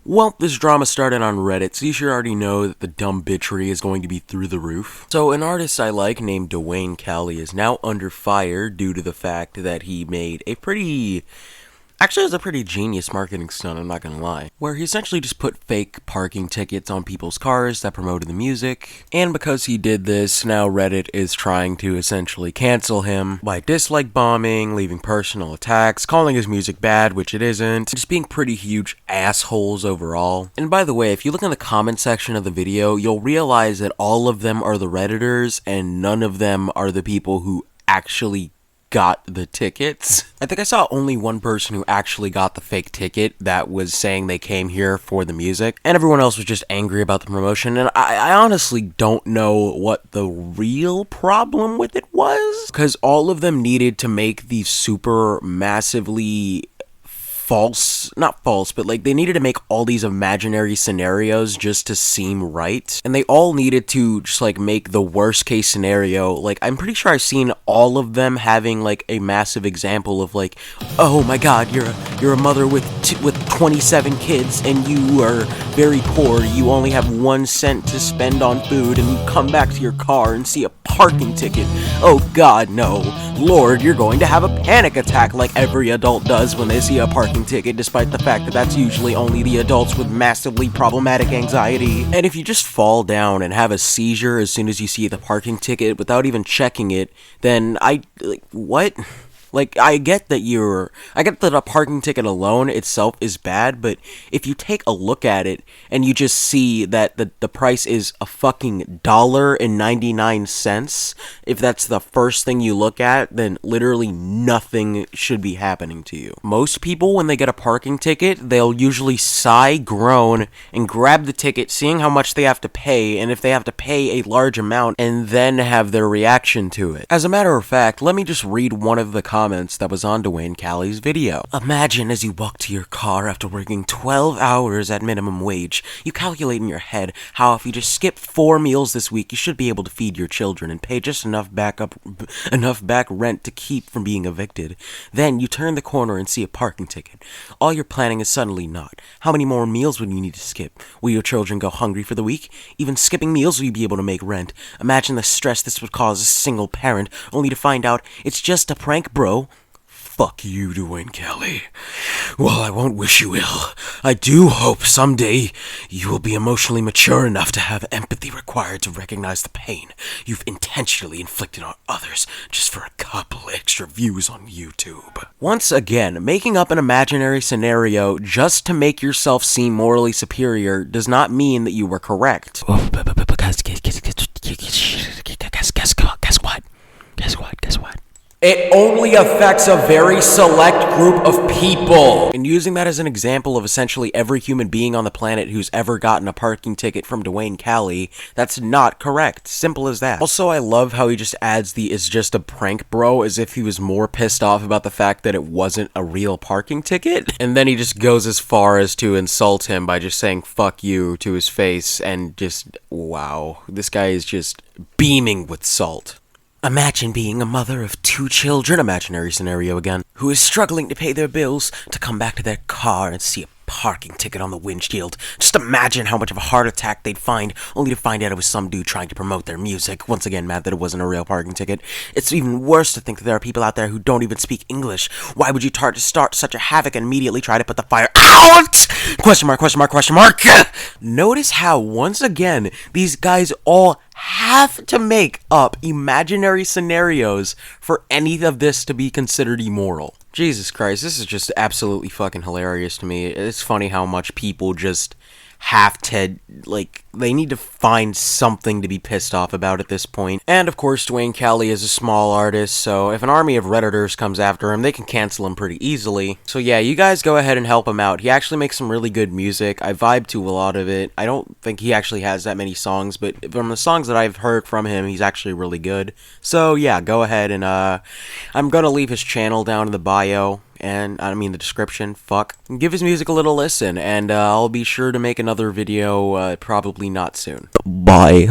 Well, this drama started on Reddit, so you should already know that the dumb bitchery is going to be through the roof. So, an artist I like named Duane Cali is now under fire due to the fact that he made a pretty... Actually, it was a pretty genius marketing stunt, I'm not gonna lie. Where he essentially just put fake parking tickets on people's cars that promoted the music. And because he did this, now Reddit is trying to essentially cancel him by dislike bombing, leaving personal attacks, calling his music bad, which it isn't, just being pretty huge assholes overall. And by the way, if you look in the comment section of the video, you'll realize that all of them are the Redditors, and none of them are the people who actually got the tickets. I think I saw only one person who actually got the fake ticket that was saying they came here for the music, and everyone else was just angry about the promotion, and I honestly don't know what the real problem with it was, because all of them needed to make these super massively not false, but like they needed to make all these imaginary scenarios just to seem right, and they all needed to just like make the worst case scenario. Like, I'm pretty sure I've seen all of them having like a massive example of like, oh my god, you're a mother with 27 kids and you are very poor, you only have 1 cent to spend on food, and you come back to your car and see a parking ticket. Oh god, no. Lord, you're going to have a panic attack like every adult does when they see a parking ticket, despite the fact that that's usually only the adults with massively problematic anxiety. And if you just fall down and have a seizure as soon as you see the parking ticket without even checking it, then what? Like, I get that a parking ticket alone itself is bad, but if you take a look at it and you just see that the price is a fucking $1.99, if that's the first thing you look at, then literally nothing should be happening to you. Most people, when they get a parking ticket, they'll usually sigh, groan, and grab the ticket, seeing how much they have to pay, and if they have to pay a large amount, and then have their reaction to it. As a matter of fact, let me just read one of the comments that was on Duane Cali's video. Imagine as you walk to your car after working 12 hours at minimum wage. You calculate in your head how if you just skip 4 meals this week, you should be able to feed your children and pay just enough back rent to keep from being evicted. Then you turn the corner and see a parking ticket. All your planning is suddenly not. How many more meals would you need to skip? Will your children go hungry for the week? Even skipping meals, will you be able to make rent? Imagine the stress this would cause a single parent, only to find out it's just a prank, bro. Fuck you, Duane Cali. Well, I won't wish you ill. I do hope someday you will be emotionally mature enough to have empathy required to recognize the pain you've intentionally inflicted on others just for a couple extra views on YouTube. Once again, making up an imaginary scenario just to make yourself seem morally superior does not mean that you were correct. Guess what? It only affects a very select group of people. And using that as an example of essentially every human being on the planet who's ever gotten a parking ticket from Duane Cali, that's not correct. Simple as that. Also, I love how he just adds the "is just a prank, bro," as if he was more pissed off about the fact that it wasn't a real parking ticket. And then he just goes as far as to insult him by just saying "fuck you" to his face, and just, wow. This guy is just beaming with salt. Imagine being a mother of 2 children, imaginary scenario again, who is struggling to pay their bills, to come back to their car and see a parking ticket on the windshield. Just imagine how much of a heart attack they'd find, only to find out it was some dude trying to promote their music. Once again, mad that it wasn't a real parking ticket. It's even worse to think that there are people out there who don't even speak English. Why would you start such a havoc and immediately try to put the fire out? Question mark. Notice how, once again, these guys all have to make up imaginary scenarios for any of this to be considered immoral. Jesus Christ, this is just absolutely fucking hilarious to me. It's funny how much people just have to, like, they need to find something to be pissed off about at this point. And of course, Duane Cali is a small artist, so if an army of Redditors comes after him, they can cancel him pretty easily. So yeah, you guys go ahead and help him out. He actually makes some really good music. I vibe to a lot of it. I don't think he actually has that many songs, but from the songs that I've heard from him, he's actually really good. So yeah, go ahead and I'm gonna leave his channel down in the bio. And I mean the description, give his music a little listen, and I'll be sure to make another video, probably not soon. Bye.